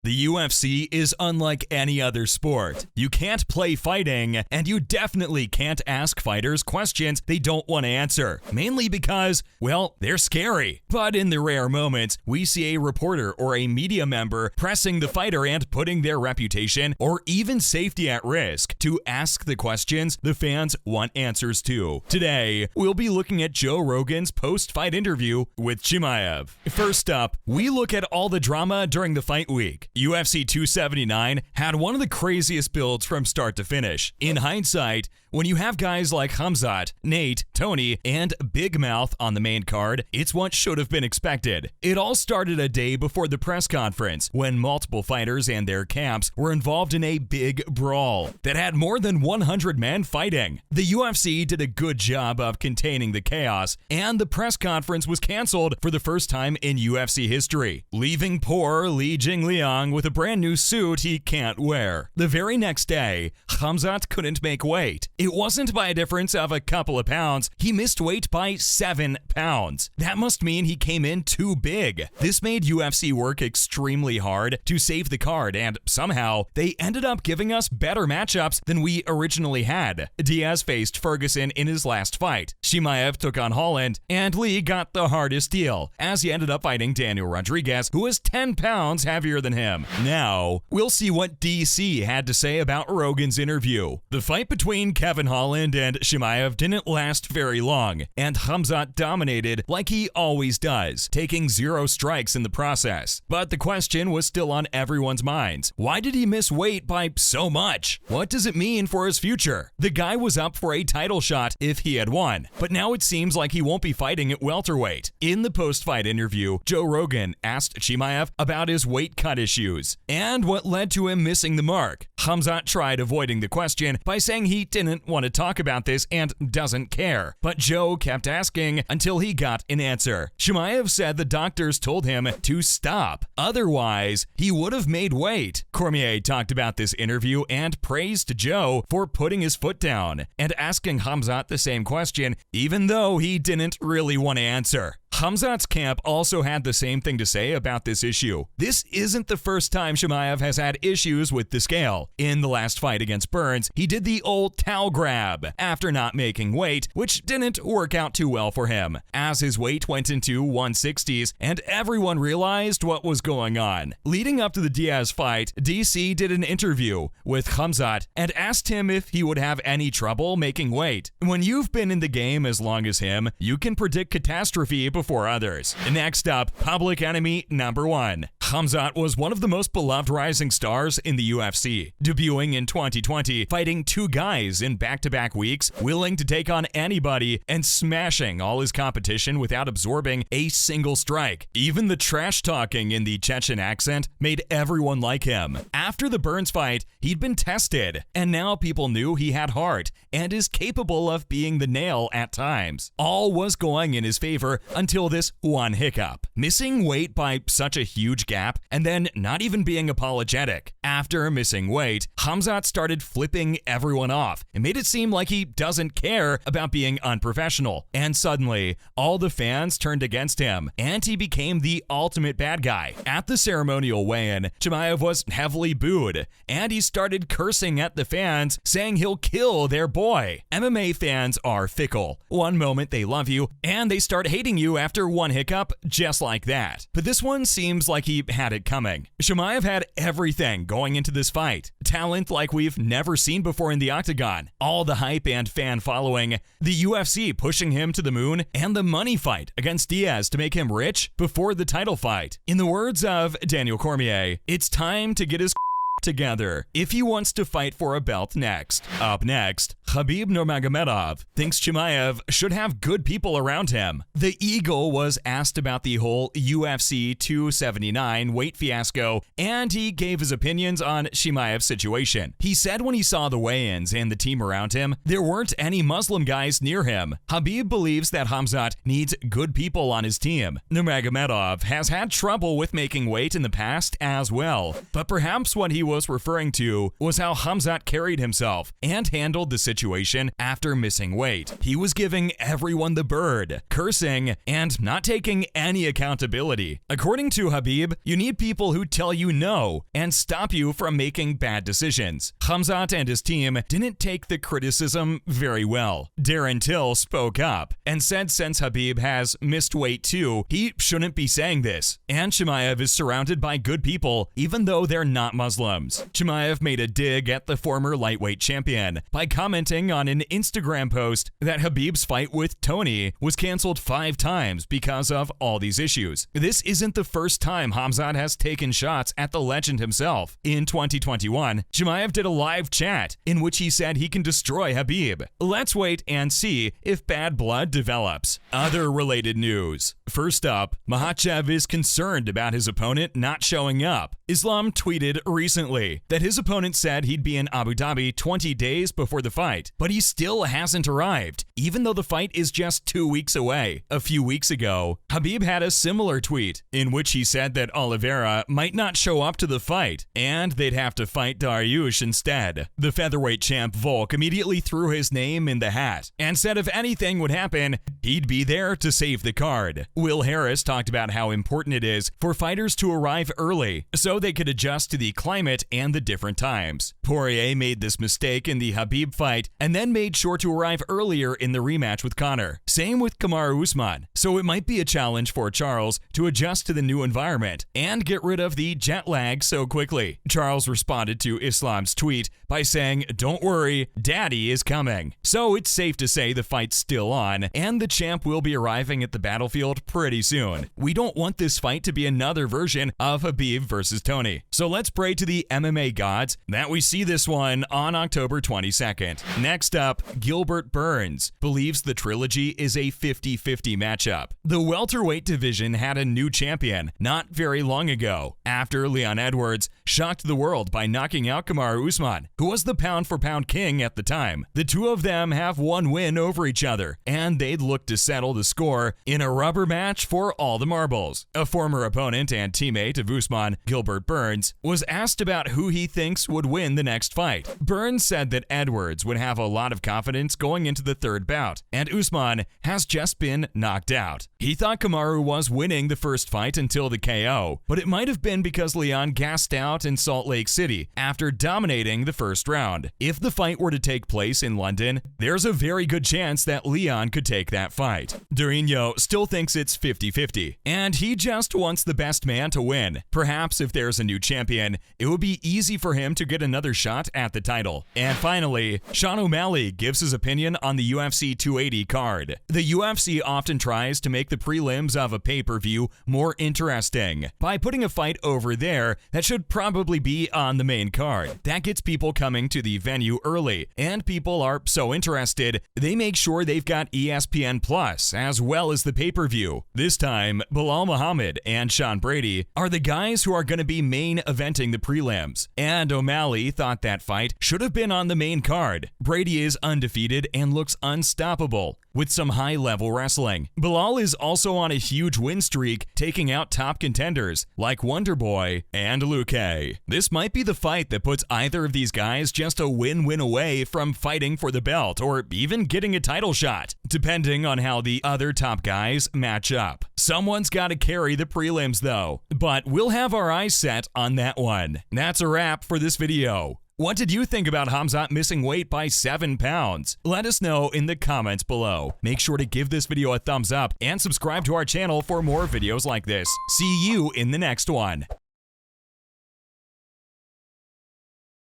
The UFC is unlike any other sport. You can't play fighting, and you definitely can't ask fighters questions they don't want to answer, mainly because, well, they're scary. But in the rare moments, we see a reporter or a media member pressing the fighter and putting their reputation or even safety at risk to ask the questions the fans want answers to. Today, we'll be looking at Joe Rogan's post-fight interview with Chimaev. First up, we look at all the drama during the fight week. UFC 279 had one of the craziest builds from start to finish. In hindsight, when you have guys like Khamzat, Nate, Tony, and Big Mouth on the main card, it's what should have been expected. It all started a day before the press conference, when multiple fighters and their camps were involved in a big brawl that had more than 100 men fighting. The UFC did a good job of containing the chaos, and the press conference was canceled for the first time in UFC history, leaving poor Li Jingliang with a brand new suit he can't wear. The very next day, Khamzat couldn't make weight. It wasn't by a difference of a couple of pounds. He missed weight by 7 pounds. That must mean he came in too big. This made UFC work extremely hard to save the card, and somehow they ended up giving us better matchups than we originally had. Diaz faced Ferguson in his last fight. Chimaev took on Holland, and Lee got the hardest deal, as he ended up fighting Daniel Rodriguez, who was 10 pounds heavier than him. Now, we'll see what DC had to say about Rogan's interview. The fight between Kevin Holland and Chimaev didn't last very long, and Khamzat dominated like he always does, taking 0 strikes in the process. But the question was still on everyone's minds. Why did he miss weight by so much? What does it mean for his future? The guy was up for a title shot if he had won, but now it seems like he won't be fighting at welterweight. In the post-fight interview, Joe Rogan asked Chimaev about his weight cut issues and what led to him missing the mark. Khamzat tried avoiding the question by saying he didn't want to talk about this and doesn't care, but Joe kept asking until he got an answer. Chimaev said the doctors told him to stop, otherwise he would have made weight. Cormier talked about this interview and praised Joe for putting his foot down and asking Khamzat the same question, even though he didn't really want to answer. Khamzat's camp also had the same thing to say about this issue. This isn't the first time Chimaev has had issues with the scale. In the last fight against Burns, he did the old towel grab after not making weight, which didn't work out too well for him, as his weight went into 160s and everyone realized what was going on. Leading up to the Diaz fight, DC did an interview with Khamzat and asked him if he would have any trouble making weight. When you've been in the game as long as him, you can predict catastrophe before others. Next up, public enemy number 1. Khamzat was one of the most beloved rising stars in the UFC, debuting in 2020, fighting 2 guys in back-to-back weeks, willing to take on anybody and smashing all his competition without absorbing a single strike. Even the trash talking in the Chechen accent made everyone like him. After the Burns fight, he'd been tested, and now people knew he had heart and is capable of being the nail at times. All was going in his favor until this one hiccup. Missing weight by such a huge gap and then not even being apologetic. After missing weight, Khamzat started flipping everyone off and made it seem like he doesn't care about being unprofessional. And suddenly, all the fans turned against him and he became the ultimate bad guy. At the ceremonial weigh-in, Chimaev was heavily booed and he started cursing at the fans, saying he'll kill their boy. MMA fans are fickle. One moment they love you and they start hating you after one hiccup, just like that. But this one seems like he had it coming. Chimaev had everything going into this fight. Talent like we've never seen before in the octagon, all the hype and fan following, the UFC pushing him to the moon, and the money fight against Diaz to make him rich before the title fight. In the words of Daniel Cormier, it's time to get his together if he wants to fight for a belt next. Up next, Khabib Nurmagomedov thinks Chimaev should have good people around him. The Eagle was asked about the whole UFC 279 weight fiasco, and he gave his opinions on Chimaev's situation. He said when he saw the weigh-ins and the team around him, there weren't any Muslim guys near him. Khabib believes that Khamzat needs good people on his team. Nurmagomedov has had trouble with making weight in the past as well, but perhaps what he was referring to was how Khamzat carried himself and handled the situation after missing weight. He was giving everyone the bird, cursing, and not taking any accountability. According to Khabib, you need people who tell you no and stop you from making bad decisions. Khamzat and his team didn't take the criticism very well. Darren Till spoke up and said since Khabib has missed weight too, he shouldn't be saying this. And Chimaev is surrounded by good people, even though they're not Muslims. Chimaev made a dig at the former lightweight champion by commenting on an Instagram post that Khabib's fight with Tony was canceled 5 times because of all these issues. This isn't the first time Khamzat has taken shots at the legend himself. In 2021, Chimaev did a live chat in which he said he can destroy Khabib. Let's wait and see if bad blood develops. Other related news. First up, Makhachev is concerned about his opponent not showing up. Islam tweeted recently that his opponent said he'd be in Abu Dhabi 20 days before the fight, but he still hasn't arrived, even though the fight is just 2 weeks away. A few weeks ago, Khabib had a similar tweet in which he said that Oliveira might not show up to the fight, and they'd have to fight Dariush instead. The featherweight champ Volk immediately threw his name in the hat and said if anything would happen, he'd be there to save the card. Will Harris talked about how important it is for fighters to arrive early so they could adjust to the climate and the different times. Poirier made this mistake in the Khabib fight and then made sure to arrive earlier in the rematch with Conor. Same with Kamaru Usman, so it might be a challenge for Charles to adjust to the new environment and get rid of the jet lag so quickly. Charles responded to Islam's tweet by saying, "Don't worry, Daddy is coming." So it's safe to say the fight's still on, and the champ will be arriving at the battlefield pretty soon. We don't want this fight to be another version of Khabib versus Tony. So let's pray to the MMA gods that we see this one on October 22nd. Next up, Gilbert Burns believes the trilogy is a 50-50 matchup. The welterweight division had a new champion not very long ago, after Leon Edwards shocked the world by knocking out Kamaru Usman, who was the pound-for-pound king at the time. The two of them have one win over each other, and they'd look to settle the score in a rubber match for all the marbles. A former opponent and teammate of Usman, Gilbert Burns, was asked about who he thinks would win the next fight. Burns said that Edwards would have a lot of confidence going into the third bout, and Usman has just been knocked out. He thought Kamaru was winning the first fight until the KO, but it might have been because Leon gassed out in Salt Lake City after dominating the first round. If the fight were to take place in London, there's a very good chance that Leon could take that fight. Durinho still thinks it's 50-50, and he just wants the best man to win. Perhaps if there's a new champion, it would be easy for him to get another shot at the title. And finally, Sean O'Malley gives his opinion on the UFC 280 card. The UFC often tries to make the prelims of a pay-per-view more interesting by putting a fight over there that should probably be on the main card. That gets people coming to the venue early, and people are so interested, they make sure they've got ESPN Plus as well as the pay-per-view. This time, Bilal Muhammad and Sean Brady are the guys who are going to be main eventing the prelims, and O'Malley thought that fight should have been on the main card. Brady is undefeated and looks unstoppable with some high-level wrestling. Bilal is also on a huge win streak, taking out top contenders like Wonderboy and Luque. This might be the fight that puts either of these guys just a win-win away from fighting for the belt or even getting a title shot, depending on how the other top guys match up. Someone's got to carry the prelims though, but we'll have our eyes set on that one. That's a wrap for this video. What did you think about Khamzat missing weight by 7 pounds? Let us know in the comments below. Make sure to give this video a thumbs up and subscribe to our channel for more videos like this. See you in the next one.